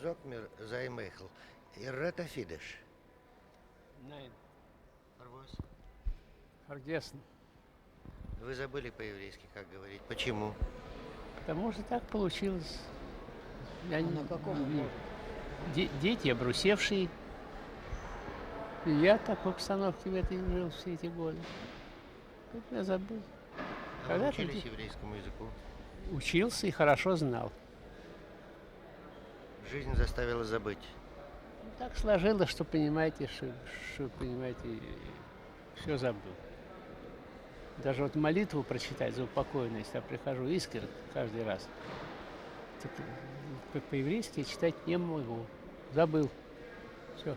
Sag mir, sei Michael, Irreta Fidesz. Nein, Арвос. vergessen. Вы забыли по-еврейски, как говорить. Почему? Потому что так получилось. Я А не- на каком не- мове? Дети обрусевшие. И я в такой обстановке в этой жил все эти годы. Как я забыл. А вы Когда-то учились еврейскому языку? учился и хорошо знал. Жизнь заставила забыть. Так сложилось, что понимаете, понимаете, все забыл. Даже вот молитву прочитать за упокоенность, я прихожу искренне каждый раз. Так, по-еврейски я читать не могу. Забыл. Все.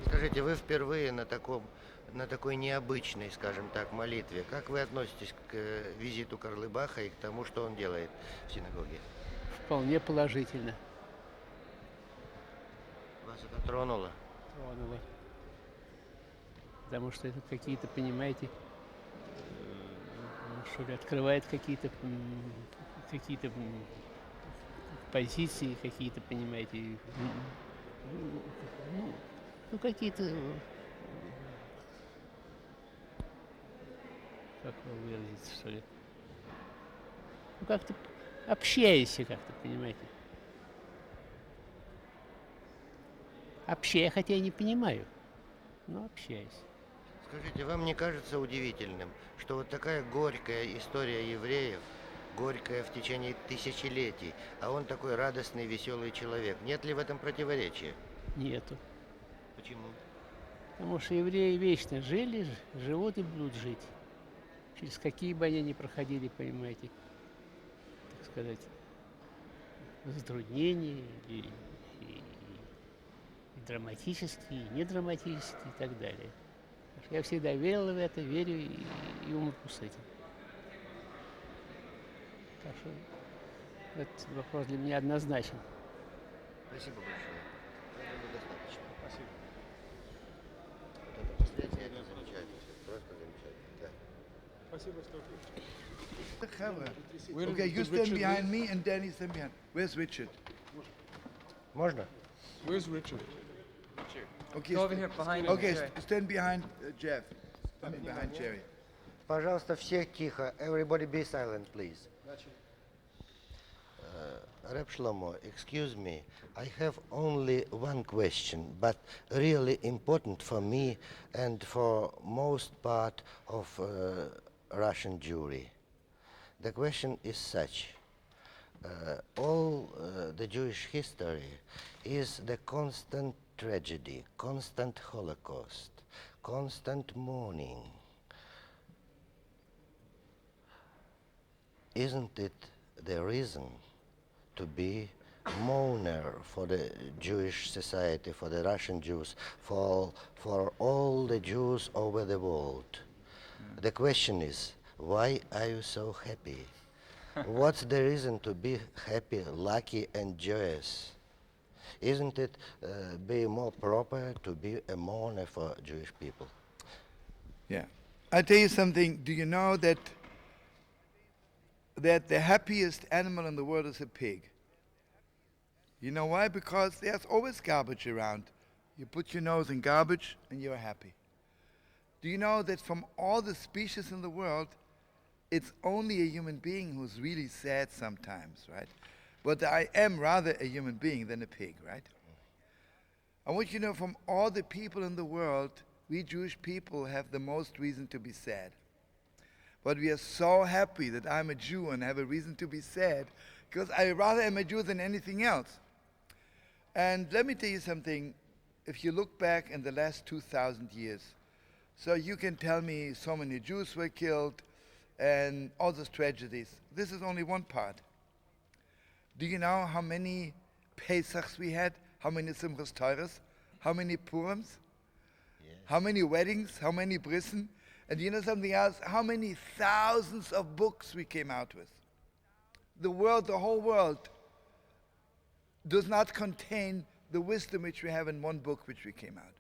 Скажите, вы впервые на такой необычной, скажем так, молитве. Как вы относитесь к визиту Карлыбаха и к тому, что он делает в синагоге? Вполне положительно. Вас это тронуло? Тронуло. Потому что это какие-то, понимаете, что ли, открывает какие-то позиции, какие-то, понимаете, ну, ну, какие-то, как вам выразиться, что ли, ну, как-то общаешься, как-то, понимаете. Общаюсь, хотя я не понимаю, но общаюсь. Скажите, вам не кажется удивительным, что вот такая горькая история евреев, горькая в течение тысячелетий, а он такой радостный, веселый человек? Нет ли в этом противоречия? Нету. Почему? Потому что евреи вечно жили, живут и будут жить. Через какие бы они ни проходили, понимаете, так сказать, затруднения и драматические, и недраматические и так далее. Потому что я всегда верил в это, верю и умру с этим. Так что этот вопрос для меня однозначен. Спасибо большое. Я думаю, достаточно. Спасибо. Вот это последнее, это замечательно. Просто замечательно. Да. Спасибо, что Okay, you stand behind me and Danny stand behind. Where's Richard? Можно? Where's Richard? Okay, Go over here behind him. okay, Jerry. stand behind Jeff. I mean behind Jerry. Пожалуйста, все тихо. Everybody be silent, please. Reb Shlomo, excuse me. I have only one question, but really important for me and for most part of Russian Jewry. The question is such. All the Jewish history is the constant tragedy, constant Holocaust, constant mourning. Isn't it the reason to be mourner for the Jewish society, for the Russian Jews, for all the Jews over the world? The question is, why are you so happy? What's the reason to be happy, lucky, and joyous? Isn't it be more proper to be a mourner for Jewish people? Yeah. I'll tell you something. Do you know that the happiest animal in the world is a pig? You know why? Because there's always garbage around. You put your nose in garbage and you're happy. Do you know that from all the species in the world, it's only a human being who's really sad sometimes, right? But I am rather a human being than a pig, right? I want you to know from all the people in the world, we Jewish people have the most reason to be sad. But we are so happy that I'm a Jew and have a reason to be sad because I rather am a Jew than anything else. And let me tell you something. If you look back in the last 2,000 years, so you can tell me so many Jews were killed and all those tragedies. This is only one part. Do you know how many Pesachs we had? How many Simchas Torahs? How many Purims? Yes. How many weddings? How many brissen? And you know something else? How many thousands of books we came out with? The world, the whole world, does not contain the wisdom which we have in one book which we came out.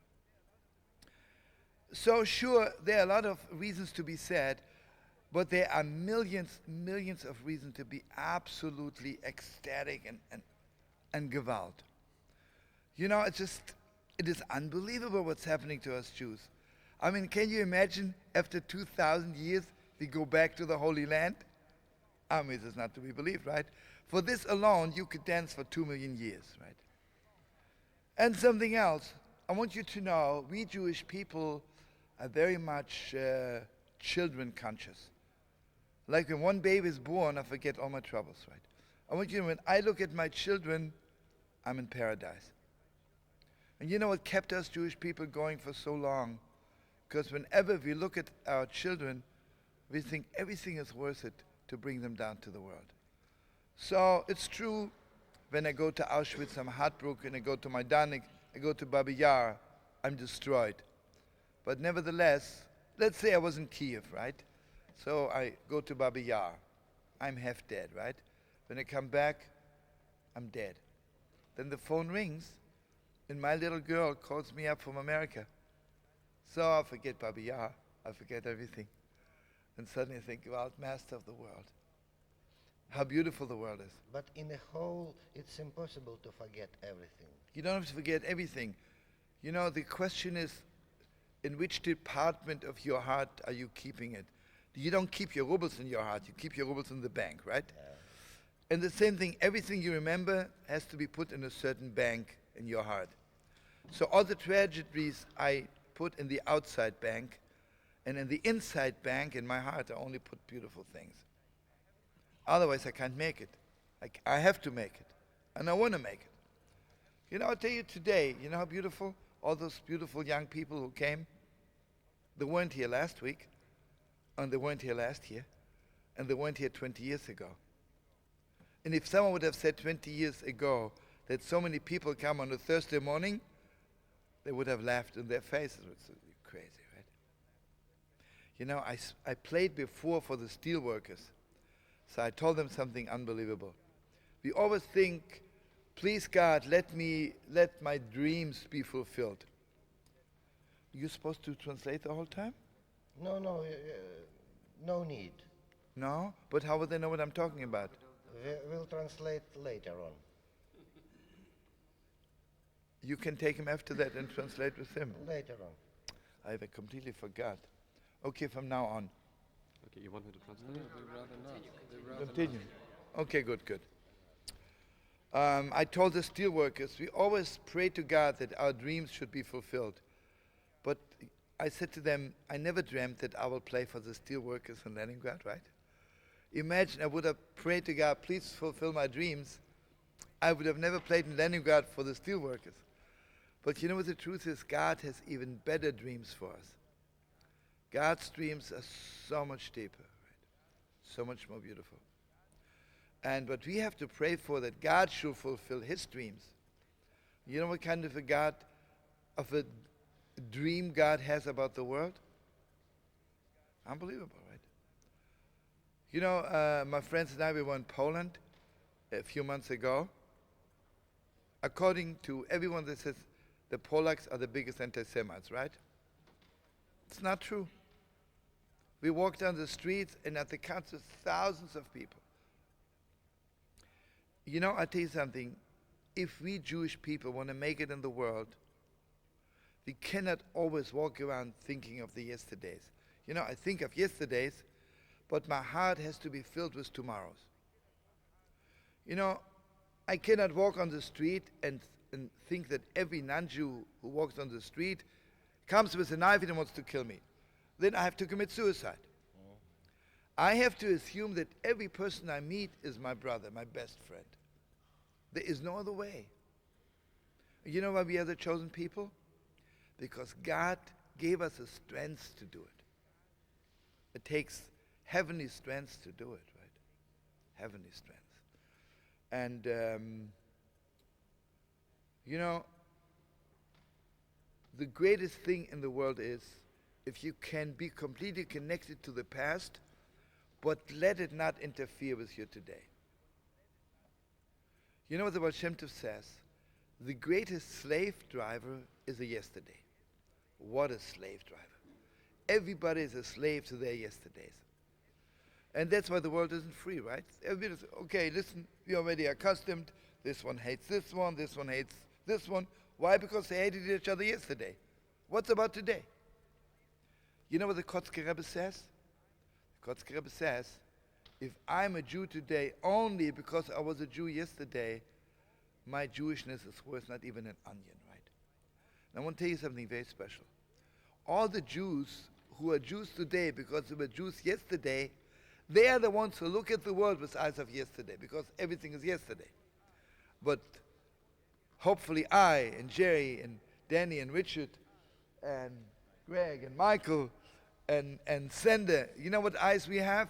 So sure, there are a lot of reasons to be sad, but there are millions of reasons to be absolutely ecstatic and and Gewalt. You know, it is unbelievable what's happening to us Jews. I mean, can you imagine after 2,000 years we go back to the Holy Land? I mean, this is not to be believed, right? For this alone, you could dance for 2 million years, right? And something else, I want you to know, we Jewish people are very much children conscious. Like when one baby is born, I forget all my troubles, right? I want you to know, when I look at my children, I'm in paradise. And you know what kept us Jewish people going for so long? Because whenever we look at our children, we think everything is worth it to bring them down to the world. So it's true, when I go to Auschwitz, I'm heartbroken. I go to Majdanek, I go to Babi Yar, I'm destroyed. But nevertheless, let's say I was in Kiev, right? So I go to Babi Yar. I'm half dead, right? When I come back, I'm dead. Then the phone rings, and my little girl calls me up from America. So I forget Babi Yar, I forget everything. And suddenly I think, well, master of the world. How beautiful the world is. But in a whole, it's impossible to forget everything. You don't have to forget everything. You know, the question is, in which department of your heart are you keeping it? You don't keep your rubles in your heart, you keep your rubles in the bank, right? And the same thing, everything you remember has to be put in a certain bank in your heart. So all the tragedies I put in the outside bank, and in the inside bank, in my heart, I only put beautiful things. Otherwise, I can't make it. I have to make it. And I want to make it. You know, I'll tell you today, you know how beautiful? All those beautiful young people who came, they weren't here last week, and they weren't here last year, and they weren't here 20 years ago. And if someone would have said 20 years ago that so many people come on a Thursday morning, they would have laughed in their faces. It's crazy, right? You know, I played before for the steel workers. So I told them something unbelievable. We always think, please God, let my dreams be fulfilled. You're supposed to translate the whole time? No, no need. No? But how would they know what I'm talking about? We'll translate later on. You can take him after that and translate with him. Later on. I completely forgot. Okay, from now on. Okay, you want me to translate? Continue. Okay, good. I told the steelworkers, we always pray to God that our dreams should be fulfilled. But I said to them, I never dreamt that I will play for the steelworkers in Leningrad, right? Imagine I would have prayed to God, please fulfill my dreams. I would have never played in Leningrad for the steelworkers. But you know what the truth is? God has even better dreams for us. God's dreams are so much deeper, right? So much more beautiful. And what we have to pray for, that God should fulfill his dreams. You know what kind of a dream God has about the world? Unbelievable, right? You know, my friends and I, we were in Poland a few months ago. According to everyone that says the Polacks are the biggest anti-Semites, right? It's not true. We walked down the streets and at the counts of thousands of people. You know, I'll tell you something. If we Jewish people want to make it in the world, we cannot always walk around thinking of the yesterdays. You know, I think of yesterdays, but my heart has to be filled with tomorrows. You know, I cannot walk on the street and think that every non-Jew who walks on the street comes with a knife and wants to kill me. Then I have to commit suicide. I have to assume that every person I meet is my brother, my best friend. There is no other way. You know why we are the chosen people? Because God gave us the strength to do it. It takes heavenly strength to do it, right? Heavenly strength. And, you know, the greatest thing in the world is if you can be completely connected to the past, but let it not interfere with you today. You know what the Baal Shem Tov says? The greatest slave driver is a yesterday. What a slave driver. Everybody is a slave to their yesterdays. And that's why the world isn't free, right? Everybody says, okay, listen, we're already accustomed This one hates this one hates this one. Why? Because they hated each other yesterday. What's about today? You know what the Kotzker Rebbe says? The Kotzker Rebbe says, if I'm a Jew today only because I was a Jew yesterday, my Jewishness is worth not even an onion, right? And I want to tell you something very special. All the Jews who are Jews today because they were Jews yesterday, they are the ones who look at the world with eyes of yesterday, because everything is yesterday. But hopefully I and Jerry and Danny and Richard and Greg and Michael and Sender, you know what eyes we have?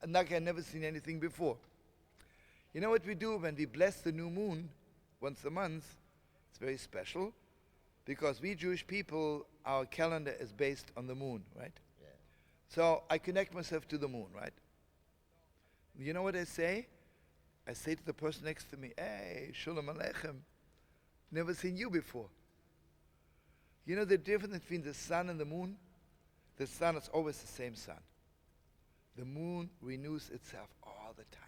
And like I've never seen anything before. You know what we do when we bless the new moon once a month? It's very special, because we Jewish people, our calendar is based on the moon, right? Yeah. So I connect myself to the moon, right? You know what I say? I say to the person next to me, hey, Shalom Aleichem, never seen you before. You know the difference between the sun and the moon? The sun is always the same sun. The moon renews itself all the time.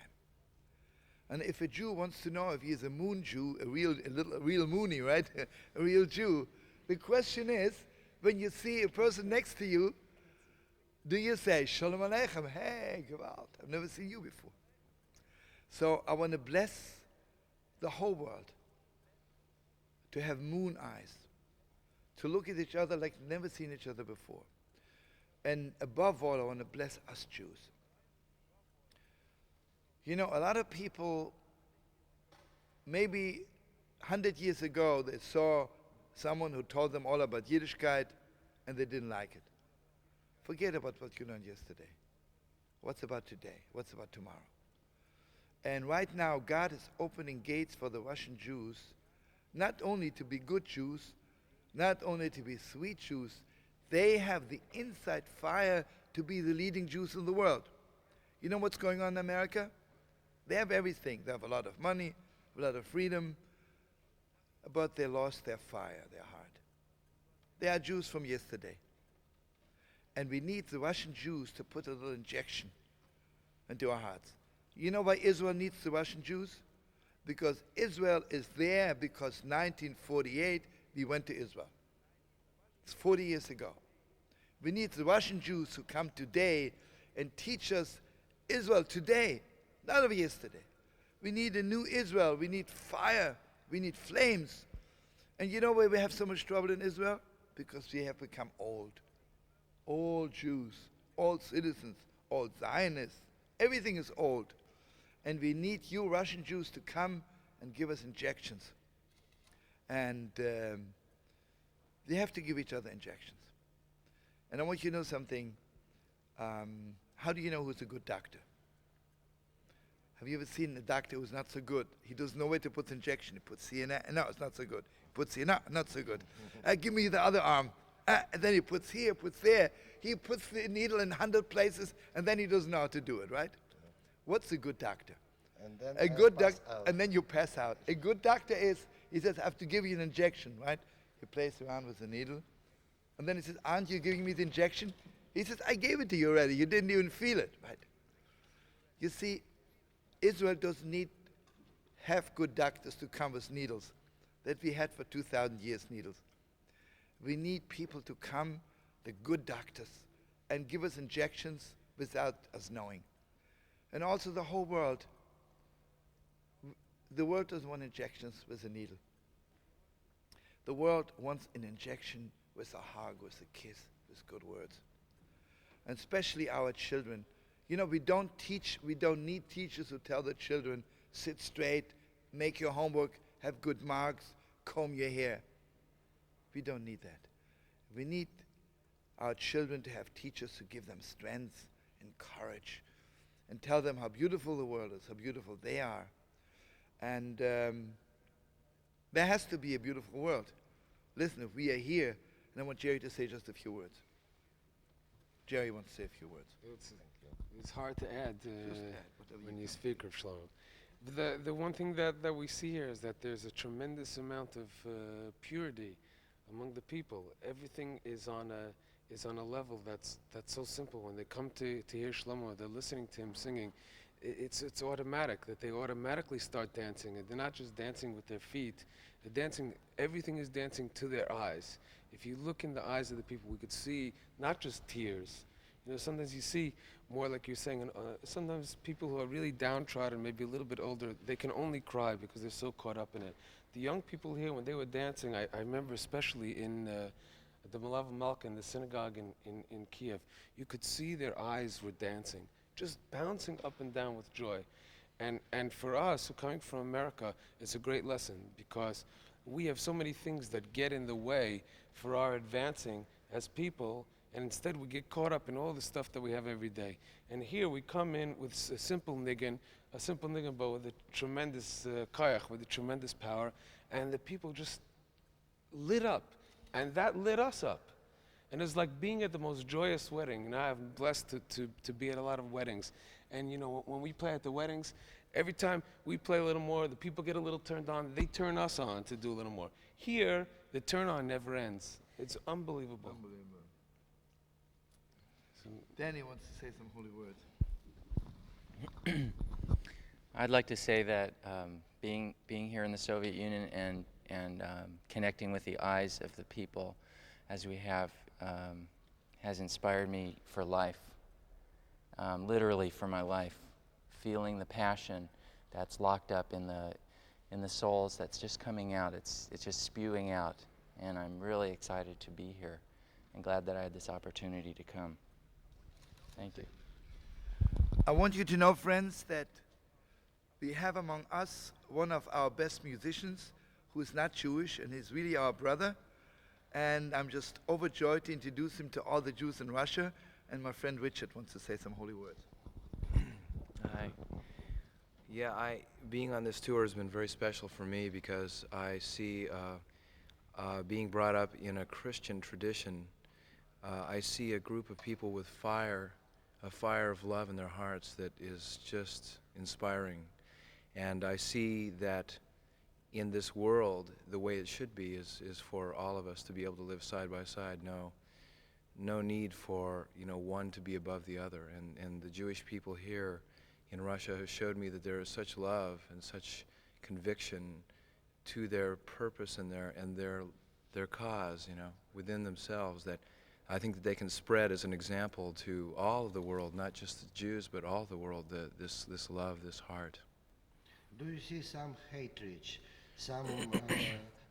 And if a Jew wants to know if he is a moon Jew, a real moony, right? A real Jew, the question is, when you see a person next to you, do you say, Shalom Aleichem, hey, Gewalt, I've never seen you before. So I want to bless the whole world to have moon eyes, to look at each other like never seen each other before. And above all, I want to bless us Jews. You know, a lot of people, maybe 100 years ago, they saw someone who told them all about Yiddishkeit and they didn't like it. Forget about what you learned yesterday. What's about today? What's about tomorrow? And right now, God is opening gates for the Russian Jews, not only to be good Jews, not only to be sweet Jews, they have the inside fire to be the leading Jews in the world. You know what's going on in America? They have everything. They have a lot of money, a lot of freedom, but they lost their fire, their heart. They are Jews from yesterday. And we need the Russian Jews to put a little injection into our hearts. You know why Israel needs the Russian Jews? Because Israel is there because 1948 we went to Israel. It's 40 years ago. We need the Russian Jews who come today and teach us Israel today, not of yesterday. We need a new Israel. We need fire. We need flames. And you know why we have so much trouble in Israel? Because we have become old. Old Jews, old citizens, old Zionists. Everything is old. And we need you Russian Jews to come and give us injections. And they have to give each other injections. And I want you to know something. How do you know who's a good doctor? Have you ever seen a doctor who's not so good? He doesn't know where to put the injection. He puts here, no, it's not so good. He puts here, no, not so good. Give me the other arm. And then he puts here, puts there. He puts the needle in 100 places, and then he doesn't know how to do it, right? What's a good doctor? And then A good doctor, and then you pass out. A good doctor is, he says, I have to give you an injection, right? He plays around with the needle. And then he says, aren't you giving me the injection? He says, I gave it to you already. You didn't even feel it, right? You see, Israel doesn't need half good doctors to come with needles that we had for 2,000 years, needles. We need people to come, the good doctors, and give us injections without us knowing. And also the whole world. The world doesn't want injections with a needle. The world wants an injection with a hug, with a kiss, with good words. And especially our children. You know, we don't need teachers who tell the children, sit straight, make your homework, have good marks, comb your hair. We don't need that. We need our children to have teachers who give them strength and courage and tell them how beautiful the world is, how beautiful they are. And there has to be a beautiful world. Listen, if we are here, and I want Jerry to say just a few words. Jerry wants to say a few words. It's hard to add Just add whatever when you you speak of Shlomo. The one thing that we see here is that there's a tremendous amount of purity among the people. Everything is on a level that's so simple. When they come to hear Shlomo, they're listening to him singing. it's automatic that they automatically start dancing, and they're not just dancing with their feet. They're dancing. Everything is dancing to their eyes. If you look in the eyes of the people, we could see not just tears. You know, sometimes you see more like you're saying. Sometimes people who are really downtrodden, maybe a little bit older, they can only cry because they're so caught up in it. The young people here, when they were dancing, I remember especially in the Malava Malka in the synagogue in Kiev, you could see their eyes were dancing, just bouncing up and down with joy. And for us, who coming from America, it's a great lesson because we have so many things that get in the way for our advancing as people, and instead we get caught up in all the stuff that we have every day. And here we come in with a simple niggin, but with a tremendous kayach, with a tremendous power, and the people just lit up, and that lit us up. And it's like being at the most joyous wedding. And I'm blessed to be at a lot of weddings. And you know, when we play at the weddings, every time we play a little more, the people get a little turned on, they turn us on to do a little more. Here, the turn on never ends. It's unbelievable. Unbelievable. So, Danny wants to say some holy words. I'd like to say that being here in the Soviet Union and connecting with the eyes of the people as we have has inspired me for life, literally for my life, feeling the passion that's locked up in the souls that's just coming out. It's just spewing out, and I'm really excited to be here and glad that I had this opportunity to come. Thank you. I want you to know, friends, that we have among us one of our best musicians who is not Jewish and is really our brother. And I'm just overjoyed to introduce him to all the Jews in Russia. And my friend Richard wants to say some holy words. Hi. Yeah, being on this tour has been very special for me because I see being brought up in a Christian tradition, I see a group of people with a fire of love in their hearts that is just inspiring. And I see that in this world, the way it should be is for all of us to be able to live side by side. No need for one to be above the other. And the Jewish people here in Russia have showed me that there is such love and such conviction to their purpose and their cause, within themselves, that I think that they can spread as an example to all of the world, not just the Jews, but all of the world, this love, this heart. Do you see some hatred, some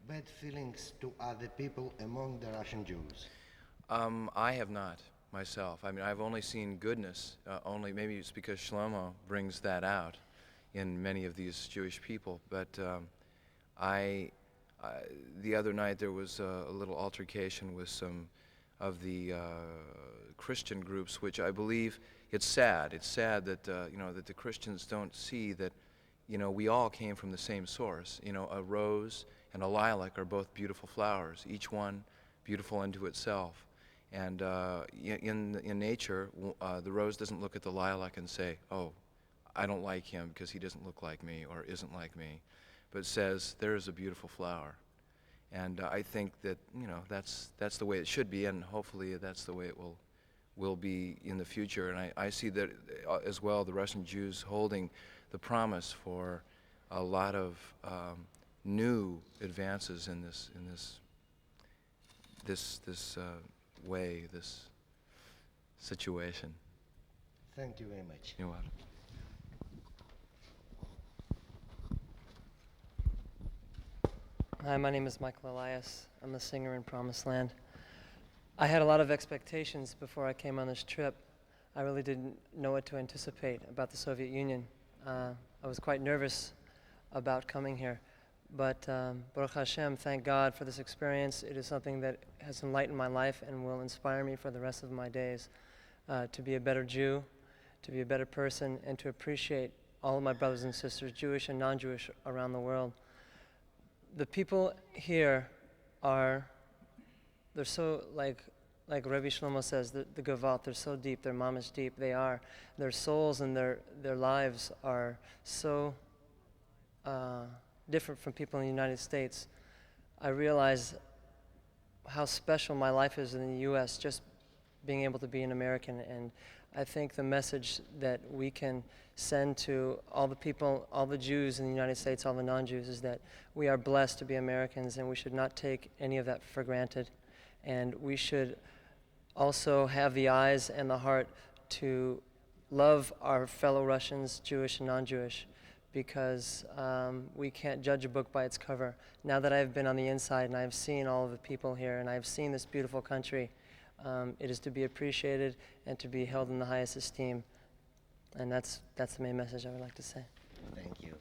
bad feelings to other people among the Russian Jews? I have not myself. I mean, I've only seen goodness. Only maybe it's because Shlomo brings that out in many of these Jewish people. But the other night there was a little altercation with some of the Christian groups, which I believe it's sad. It's sad that that the Christians don't see that we all came from the same source. A rose and a lilac are both beautiful flowers, each one beautiful unto itself. And in nature, the rose doesn't look at the lilac and say, "Oh, I don't like him because he doesn't look like me or isn't like me," but says, "There is a beautiful flower." And I think that that's the way it should be, and hopefully that's the way it will be in the future. And I see that as well. The Russian Jews holding the promise for a lot of new advances in this way, this situation. Thank you very much. You're welcome. Hi, my name is Michael Elias. I'm a singer in Promised Land. I had a lot of expectations before I came on this trip. I really didn't know what to anticipate about the Soviet Union. I was quite nervous about coming here. But Baruch Hashem, thank God for this experience. It is something that has enlightened my life and will inspire me for the rest of my days to be a better Jew, to be a better person, and to appreciate all of my brothers and sisters, Jewish and non-Jewish, around the world. The people here they're so, like Rabbi Shlomo says, the Gevalt, they're so deep, their mamish deep, they are. Their souls and their lives are so different from people in the United States. I realize how special my life is in the U.S., just being able to be an American, and I think the message that we can send to all the people, all the Jews in the United States, all the non-Jews, is that we are blessed to be Americans and we should not take any of that for granted. And we should also have the eyes and the heart to love our fellow Russians, Jewish and non-Jewish, because we can't judge a book by its cover. Now that I've been on the inside and I've seen all of the people here and I've seen this beautiful country, it is to be appreciated and to be held in the highest esteem. And that's the main message I would like to say. Thank you.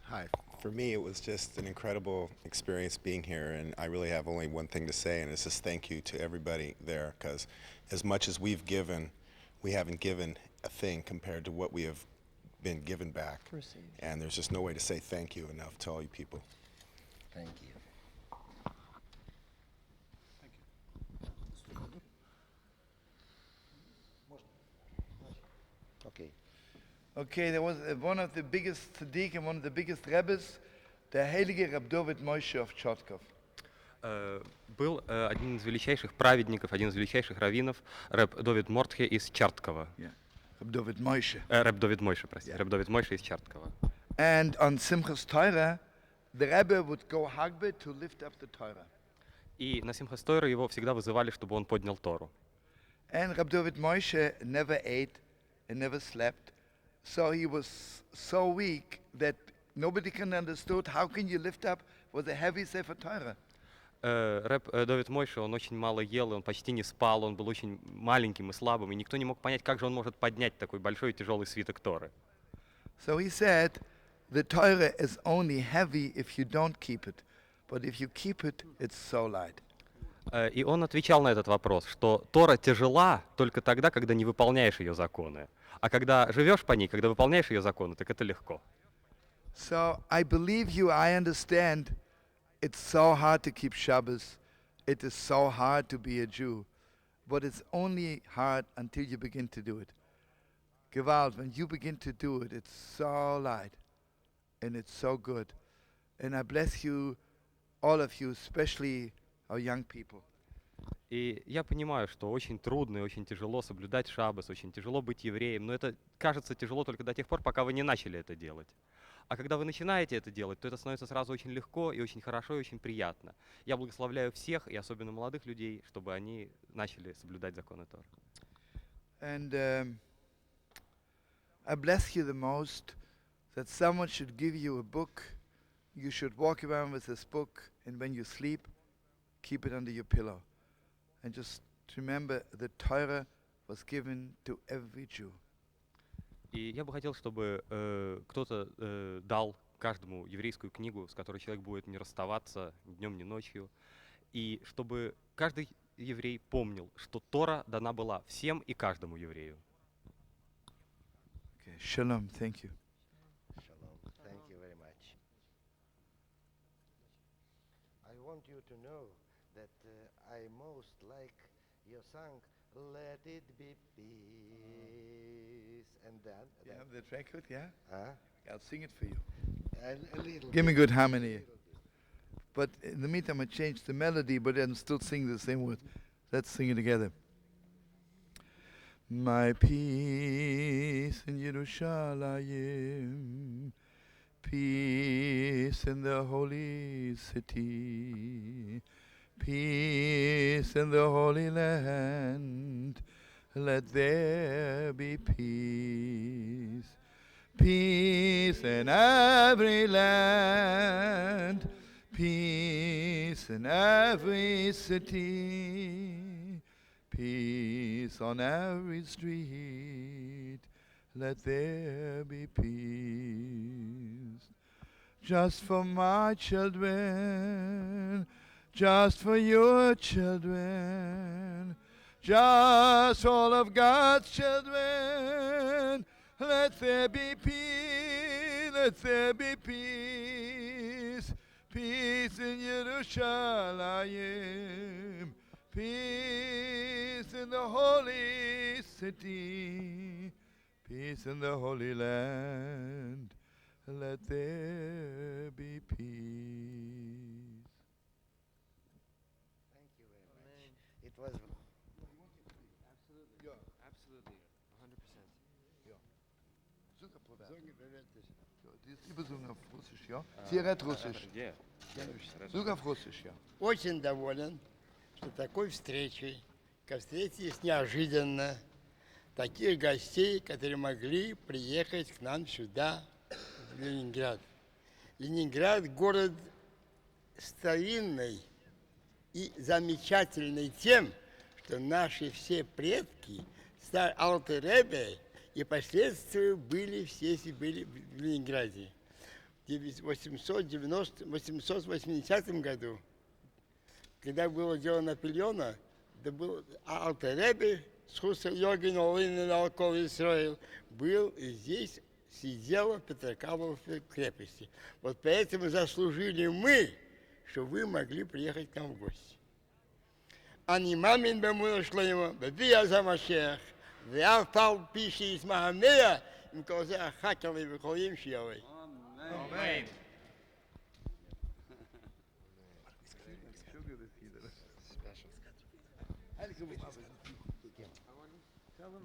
Hi. For me, it was just an incredible experience being here, and I really have only one thing to say, and it's just thank you to everybody there, because as much as we've given, we haven't given a thing compared to what we have been given back. Received. And there's just no way to say thank you enough to all you people. Thank you. Okay. Okay, there was one of the biggest tzaddik and one of the biggest rebbes, der heilige Reb David Moshe of Chotkov. Был один из величайших праведников, один из величайших раввинов, рэб Довид Мортхе из Чарткова. Yeah, Reb David Moshe. Рэб Довид Мойше, простите. Yeah. Рэб Довид Мойше из Чарткова. And on Simchas Torah, the Rebbe would go Hagbe to lift up the Torah. И на Симхас Тойра его всегда вызывали, чтобы он поднял Тору. And Reb David Moshe never ate and never slept, so he was so weak that nobody can understood how can you lift up with a heavy Sefer Torah. Рэб Довид Мойше, он очень мало ел, и он почти не спал, он был очень маленьким и слабым, и никто не мог понять, как же он может поднять такой большой и тяжелый свиток Торы. So he said, the Torah is only heavy if you don't keep it, but if you keep it, it's so light. И он отвечал на этот вопрос, что Тора тяжела только тогда, когда не выполняешь ее законы. А когда живешь по ней, когда выполняешь ее законы, так это легко. So I believe you, I understand it's so hard to keep Shabbos. It is so hard to be a Jew. But it's only hard until you begin to do it. Gewalt, when you begin to do it, it's so light and it's so good. And I bless you, all of you, especially our young people. И я понимаю, что очень трудно и очень тяжело соблюдать шаббас, очень тяжело быть евреем, но это кажется тяжело только до тех пор, пока вы не начали это делать. А когда вы начинаете это делать, то это становится сразу очень легко и очень хорошо и очень приятно. Я благословляю всех, и особенно молодых людей, чтобы они начали соблюдать законы Торы. And I bless you the most that someone should give you a book. You should walk around with this book, and when you sleep, keep it under your pillow. And just remember the Torah was given to every Jew. И я бы хотел, чтобы кто-то дал каждому еврейскую книгу, с которой человек будет не расставаться ни днем, ни ночью, и чтобы каждый еврей помнил, что Тора дана была всем и каждому еврею. Okay. Shalom. Thank you. Shalom. Thank you very much. I want you to know that I most like your song, Let It Be Peace. And then, You have the track with, yeah? huh? I'll sing it for you. A little Give me bit. good harmony. But in the meantime, I changed the melody, but I'm still singing the same words. Let's sing it together. My peace in Yerushalayim, peace in the holy city, peace in the holy land. Let there be peace, peace in every land, peace in every city, peace on every street. Let there be peace. Just for my children, just for your children, just all of God's children. Let there be peace, let there be peace, peace in Yerushalayim, peace in the holy city, peace in the holy land. Let there be peace. Thank you very much. It was Die besungen auf Russisch, ja? Sie redet Russisch. Sag auf Russisch, ja. Очень доволен, что такой встречей, как встретились неожиданно, таких гостей, которые могли приехать к нам сюда, в Ленинград. Ленинград – город старинный и замечательный тем, что наши все предки, Алтер Ребе и последствия были в Ленинграде. В 880 году, когда было дело Наполеона, это был Алтер Ребе, Схусар Йоген Олин Алкол Исраил, был и здесь сидела в Петропавловской крепости. Вот поэтому заслужили мы, что вы могли приехать к нам в гости. אני מאמין באמונה שלמה, בביאה זה המשיח, ואף על פי שישמע המאה, עם כל זה החקר לי וחולים שיהווה. Amen.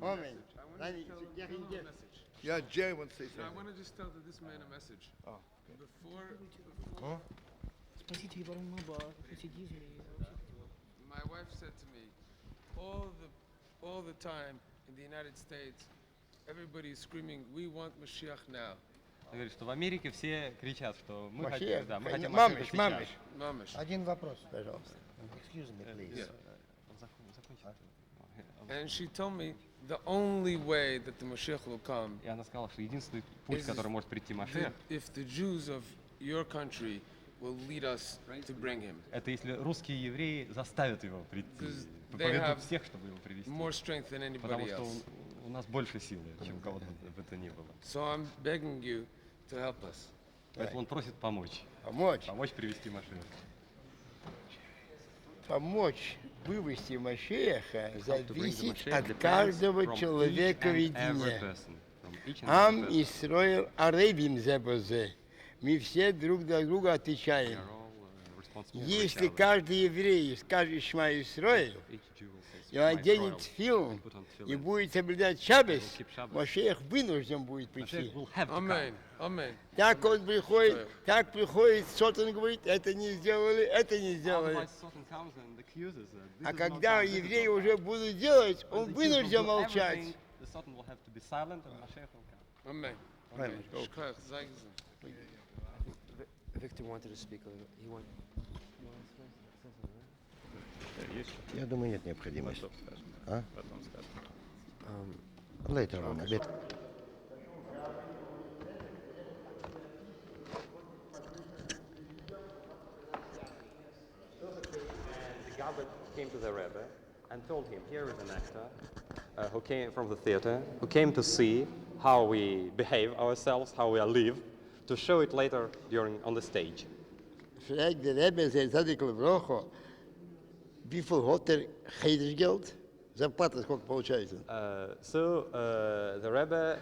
Amen. Yeah, Jerry wants to say No, I something. want to just tell this man a message. Oh, Before Спросите его Рамаба, хасидизме. my wife said to me, all the time in the United States, everybody is screaming, "We want Mashiach now." Он говорит, что в Америке все кричат, что мы Машиах, хотим, да, мы хотим мамыш, Машиаха мамыш. сейчас. Mamish. Один вопрос, пожалуйста. Excuse me, please. Он закончит. And she told me the only way that the Mashiach will come И она сказала, что единственный путь, is который может прийти Машиах, if the Jews of your country will lead us to bring him. это если русские евреи заставят его прийти, Because they поведут have всех, чтобы его привести. More strength than Потому anybody что else. у нас больше силы, чем у кого-то бы то ни было. So I'm begging you to help us. Поэтому он просит помочь. Помочь Привести Машиаха. Помочь вывести Машеха To bring the зависит Mashiach от depends каждого from человека each and every видения. person, from each and Ам every person. Исроил Аребим Зебозе. Мы все друг за друга We отвечаем. are all responsible for each Если other. каждый еврей скажет Шма Исроил, Each Jew will say, и оденет "Shema филм, put on и tefillin, будет соблюдать шаббес, will keep Shabbos." Машех вынужден будет Mashiach прийти. will have to come. Amen. Amen. Так он приходит, так приходит, Сотан говорит, это не сделали, это не сделали. Otherwise, Satan comes and accuses that this А is not когда done, this is евреи not уже done. будут делать, When он the Jews will вынужден do молчать. everything, the Satan will have to be silent and Mashiach will come. Amen. Правильно. Shkoyach, zayizim. Victor wanted to speak a little. He wanted. Я думаю, нет необходимости. А? Later on, a bit. The Gabbard came to the Rebbe and told him, here is an actor who came from the theater, who came to see how we behave ourselves, how we live, to show it later on the stage. Fragt der Rebbe, sein Zadik Levrocho, wie viel hat Heidersgeld? Зарплата сколько получается? So the Rebbe,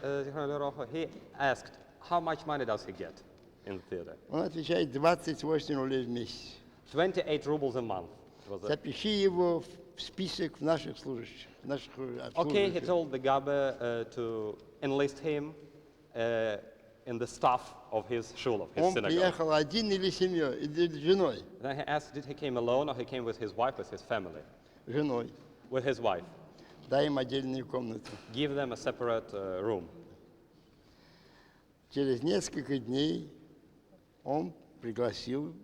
he asked, how much money does he get in the theater? Он отвечает 28 рублей в месяц. 28 rubles a month. Was it? Запиши его в список наших служащих. Okay, he told the Gabbe to enlist him in the staff of his shul, of his Он synagogue. приехал один или семьей, или женой? Then he asked, did he came alone or he came with his wife, with his family? Женой. With his wife. Дай им отдельную комнату. Give them a separate room. Через несколько дней он пригласил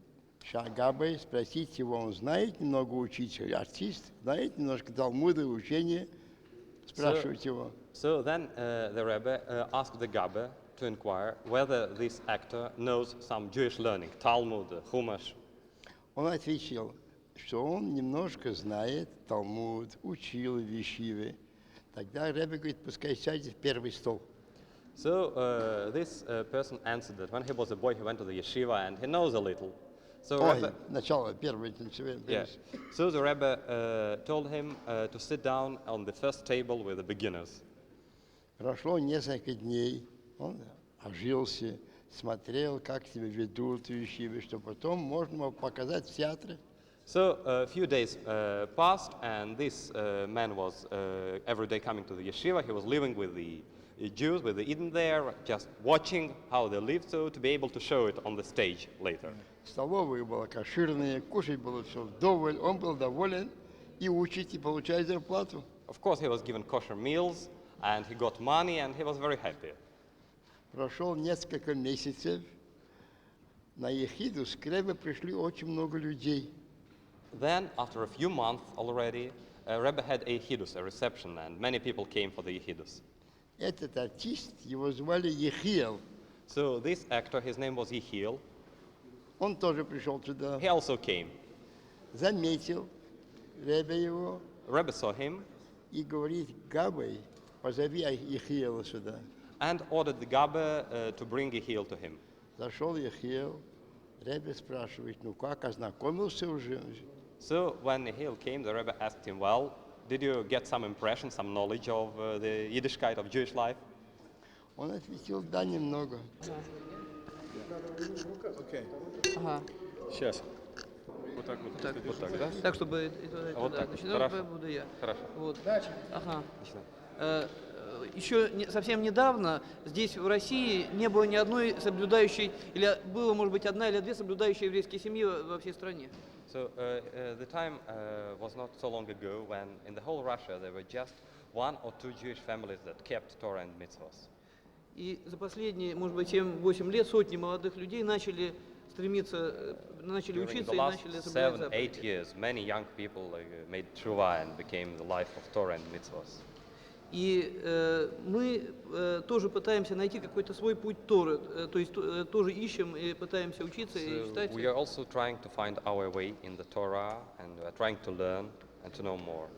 Шагабы спросить его, он знает немного учить, артист, знает немножко Талмуда, учения, спрашивать его. So then the Rebbe asked the Gabbe to inquire whether this actor knows some Jewish learning, Talmud, Chumash. Он ответил, что он немножко знает Талмуд, учил в Ешиве. Тогда Ребе говорит, пускай сядет в первый стол. So this person answered that when he was a boy, he went to the yeshiva and he knows a little. So, Ой, Rebbe, начало, первый. yeah. So the Rebbe told him to sit down on the first table with the beginners. Прошло несколько дней, он ожился, смотрел, как себя ведут в Ешиве, что потом можно было показать в театре. So a few days passed, and this man was every day coming to the yeshiva. He was living with the Jews with the Eden there, just watching how they live, so to be able to show it on the stage later. Столовая была кошерная, кушать было все вдоволь, он был доволен и учить, и получать зарплату. Of course, he was given kosher meals, and he got money, and he was very happy. Прошел несколько месяцев, на ехиду с Кребе пришли очень много людей. Then, after a few months already, Rebbe had a yechidus, a reception, and many people came for the yechidus. Этот артист, его звали Ехиел, So this actor, his name was Yehiel, он тоже пришел туда, he also came. заметил Ребе его Rebbe saw him и говорит: Габай, позови Ехиела сюда. and ordered the Gabbe to bring Yehiel to him. Зашел Ехиел, Ребе спрашивает: ну как, ознакомился уже? So when Yehiel came, the Rebbe asked him, well, did you get some impression, some knowledge of the Yiddishkeit of Jewish life? Он ответил: да, немного. Ага. Сейчас. Вот так вот. Так. Вот так, да? Так, чтобы и туда, и Вот туда. так. Значит, Хорошо. буду я. Хорошо. Вот. Ага. Начинаем. Еще совсем недавно здесь, в России, не было ни одной соблюдающей, или было, может быть, одна или две соблюдающие еврейские семьи во всей стране. So the time was not so long ago when in the whole Russia there were just 1 or 2 Jewish families that kept Torah and mitzvahs. И за последние, может быть, 7-8 лет сотни молодых людей начали стремиться, начали During учиться the и last начали соблюдать 7-8 заповеди. years, many young people made tshuva and became the life of Torah and mitzvahs. И мы тоже пытаемся найти какой-то свой путь Торы, то есть тоже ищем и пытаемся учиться и So читать. we are also trying to find our way in the Torah and we are trying to learn and to know more.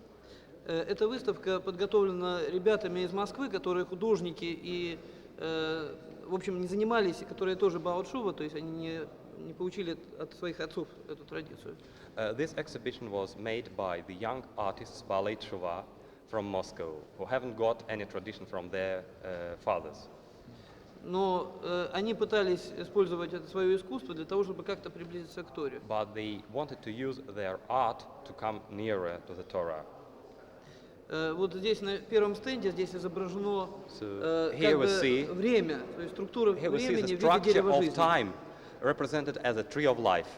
Эта выставка подготовлена ребятами из Москвы, которые художники и, в общем, не занимались, которые тоже баут-шува, то есть они не получили от своих отцов эту традицию. This exhibition was made by the young artists Ballet Tshuva from Moscow, who haven't got any tradition from their fathers. Но они пытались использовать это свое искусство для того, чтобы как-то приблизиться к Торе. But they wanted to use their art to come nearer to the Torah. Вот здесь на первом стенде здесь изображено So как here we бы see, время, то есть структура here we see времени the в виде structure дерева of жизни. time represented as a tree of life.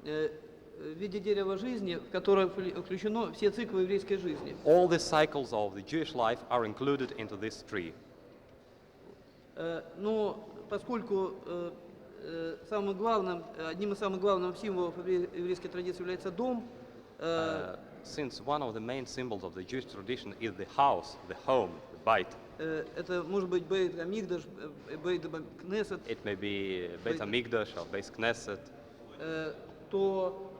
В виде дерева жизни, в которое включено все циклы еврейской жизни. All the cycles of the Jewish life are included into this tree. Но поскольку самым главным, одним из самых главных символов еврейской традиции является дом, Since one of the main symbols of the Jewish tradition is the house, the home, the bait. это может быть Бейт Амигдаш, Бейт Кнесет, It may be Beit HaMikdash or Beit Knesset. то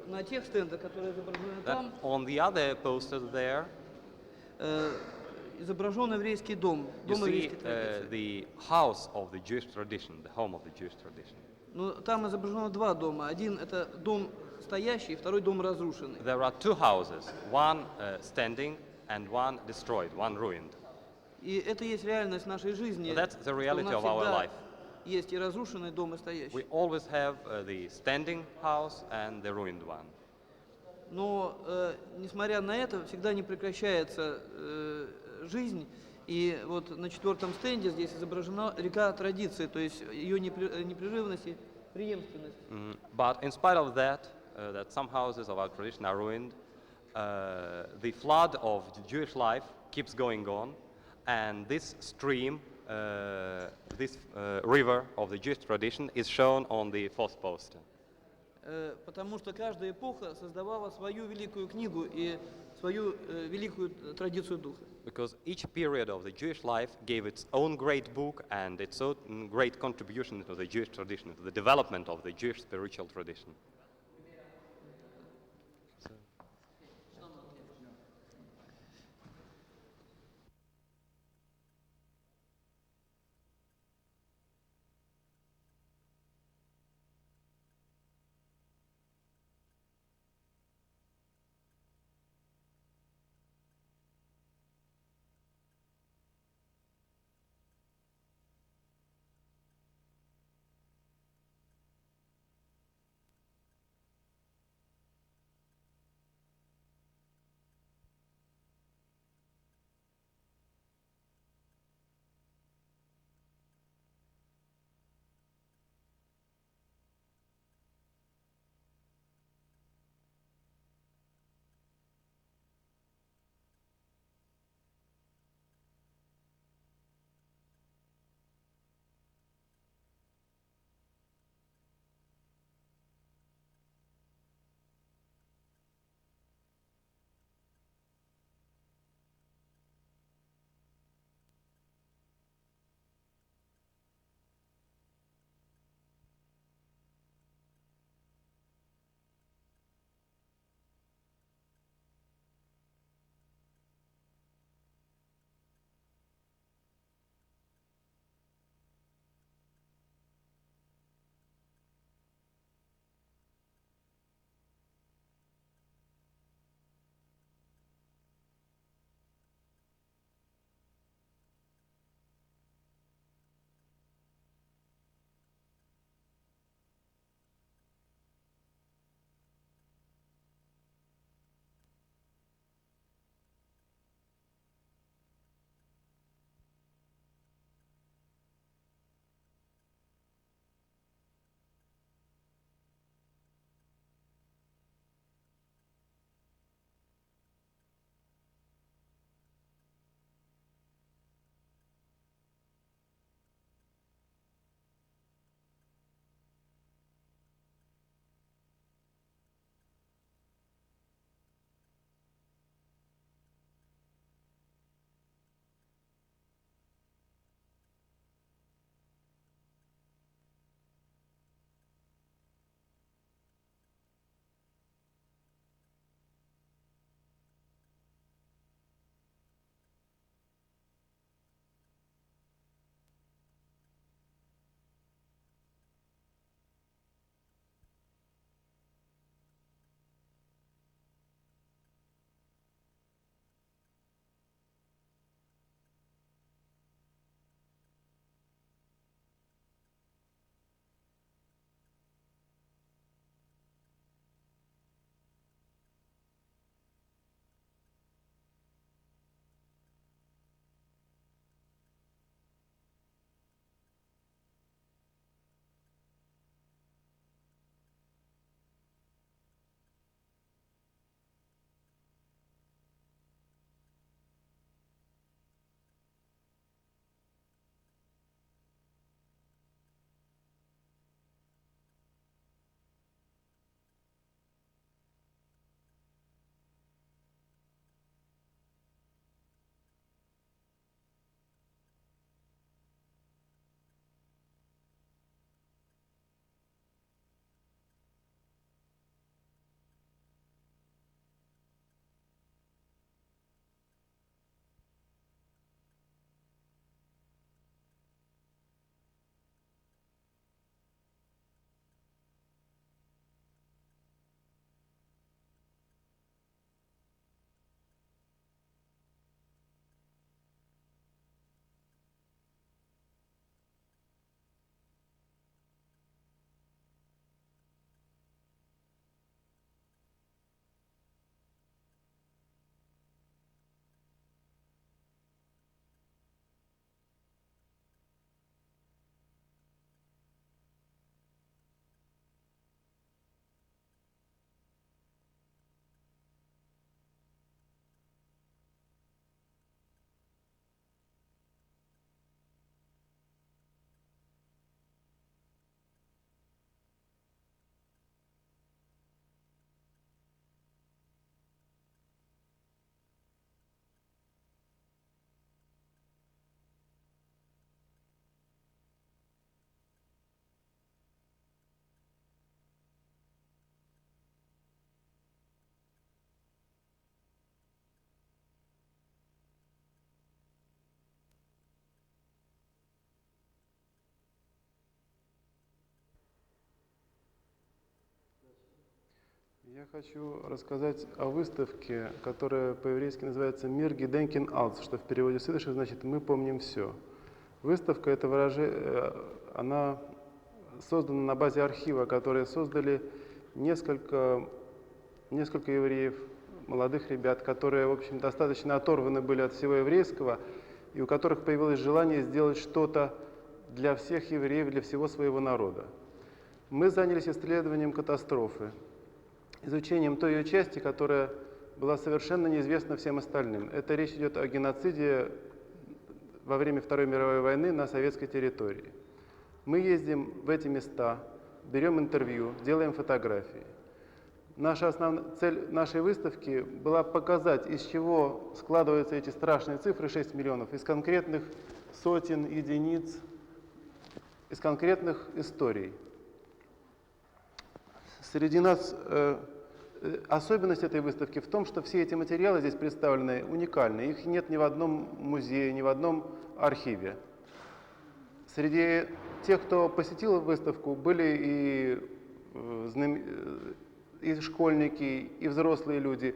на тех стендах, которые изображены Then там, on the other posters there, изображен еврейский дом, you дом see еврейской традиции. the house of the Jewish tradition, the home of the Jewish tradition. Но там изображено два дома. Один это дом стоящий, второй дом разрушенный. There are 2 houses, one standing and one destroyed, one ruined. И это есть реальность нашей жизни. That's the что у reality нас of our всегда life. есть и разрушенный дом, и стоящий. We always have the standing house and the ruined one. Но, несмотря на это, всегда не прекращается жизнь. И вот на 4-м стенде здесь изображена река традиции, то есть ее непрерывность и преемственность. But in spite of that, that some houses of our tradition are ruined, the flood of Jewish life keeps going on, and this stream, this river of the Jewish tradition is shown on the 4th poster. Потому что каждая эпоха создавала свою великую книгу и свою великую традицию духа. Because each period of the Jewish life gave its own great book and its own great contribution to the Jewish tradition, to the development of the Jewish spiritual tradition. Я хочу рассказать о выставке, которая по-еврейски называется «Мир Геденкин Алц», что в переводе с идыша значит «Мы помним все». Выставка, это она создана на базе архива, который создали несколько евреев, молодых ребят, которые, в общем, достаточно оторваны были от всего еврейского, и у которых появилось желание сделать что-то для всех евреев, для всего своего народа. Мы занялись исследованием катастрофы, изучением той ее части, которая была совершенно неизвестна всем остальным. Это речь идет о геноциде во время Второй мировой войны на советской территории. Мы ездим в эти места, берем интервью, делаем фотографии. Цель нашей выставки была показать, из чего складываются эти страшные цифры 6 миллионов, из конкретных сотен, единиц, из конкретных историй. Среди нас особенность этой выставки в том, что все эти материалы здесь представлены уникальны. Их нет ни в одном музее, ни в одном архиве. Среди тех, кто посетил выставку, были и школьники, и взрослые люди.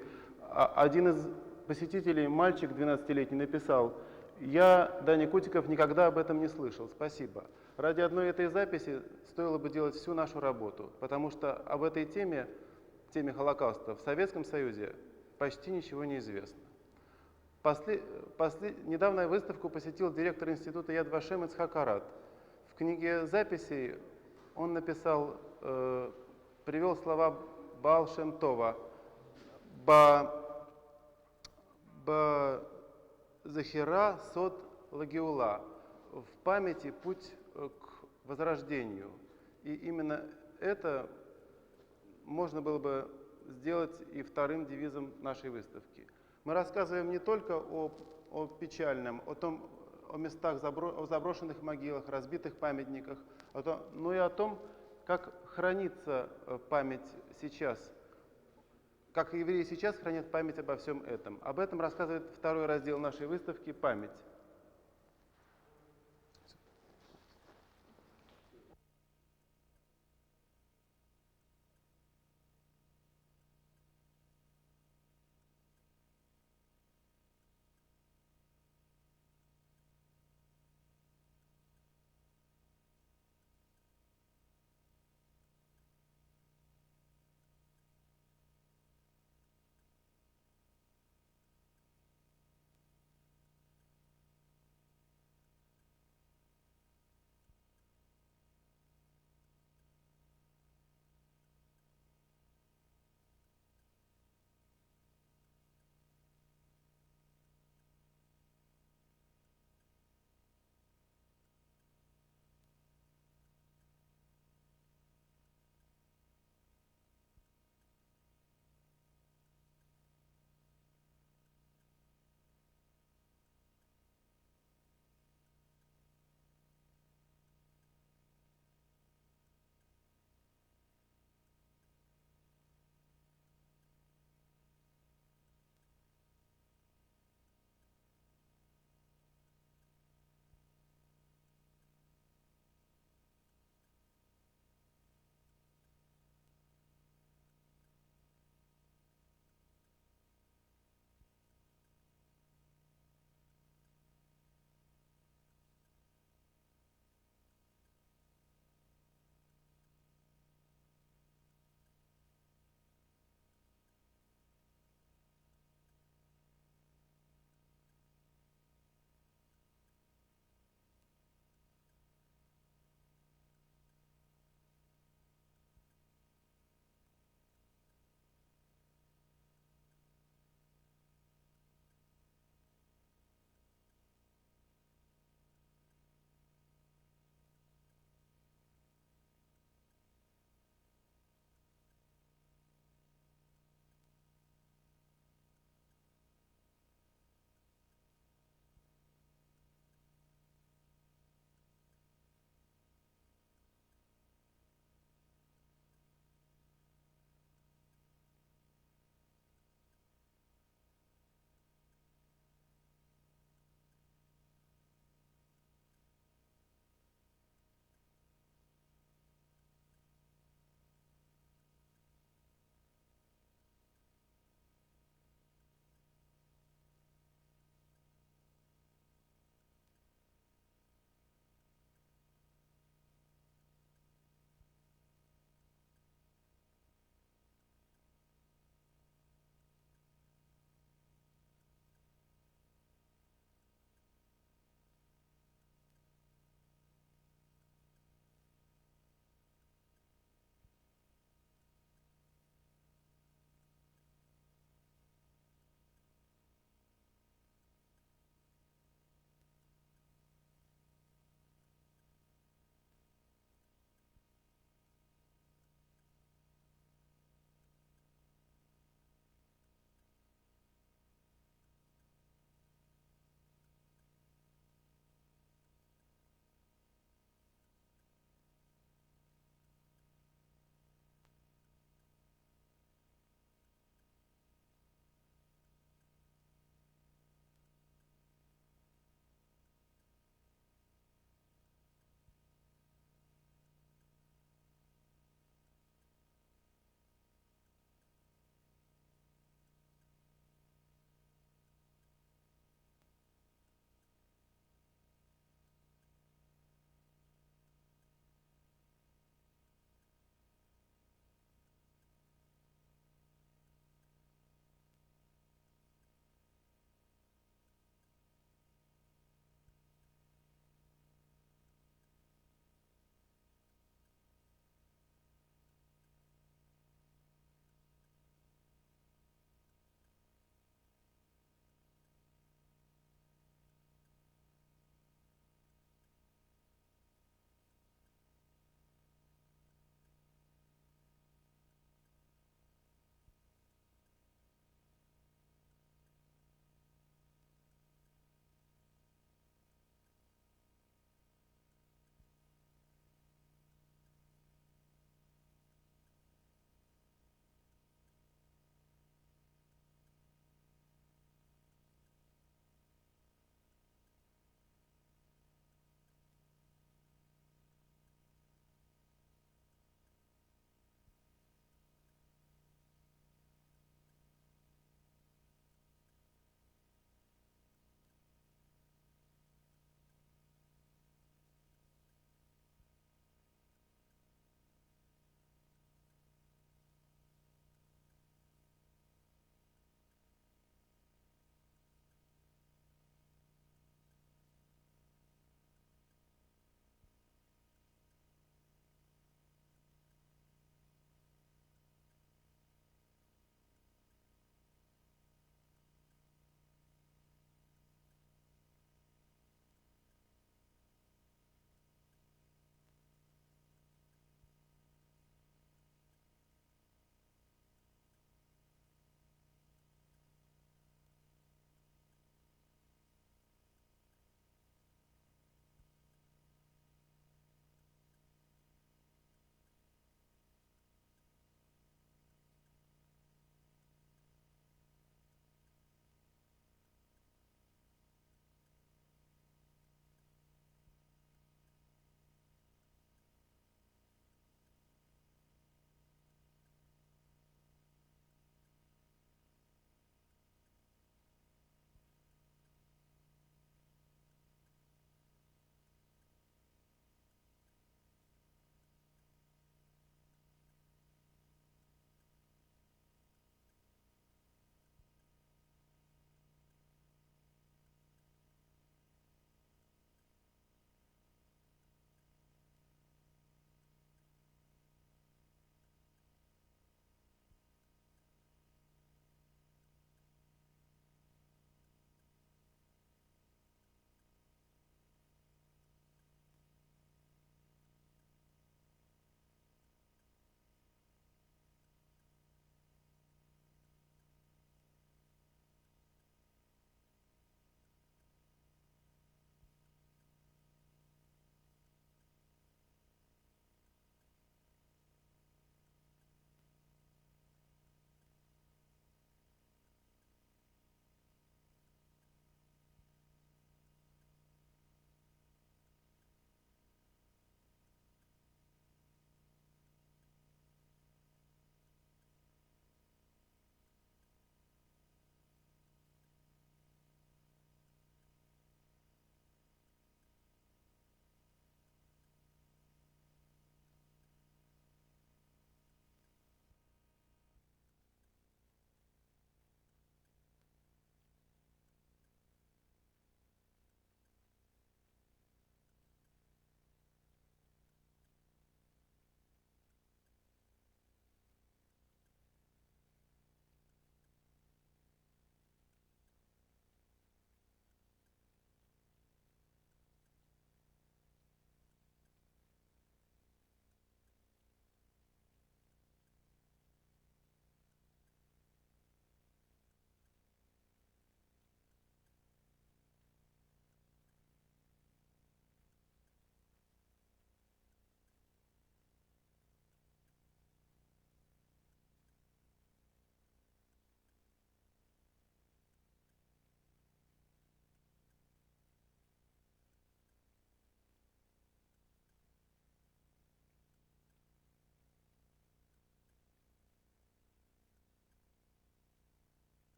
Один из посетителей, мальчик 12-летний, написал: «Я, Даня Кутиков, никогда об этом не слышал. Спасибо». Ради одной этой записи стоило бы делать всю нашу работу, потому что об этой теме Холокоста в Советском Союзе почти ничего не известно. Недавно выставку посетил директор института Яд Вашем Ицхак Арат. В книге записей он написал, привел слова Баал Шем Това: «Ба захира сот лагиула» — в памяти путь к возрождению. И именно это можно было бы сделать и вторым девизом нашей выставки. Мы рассказываем не только о печальном, о местах, о заброшенных могилах, разбитых памятниках, но и о том, как хранится память сейчас, как евреи сейчас хранят память обо всем этом. Об этом рассказывает второй раздел нашей выставки «Память».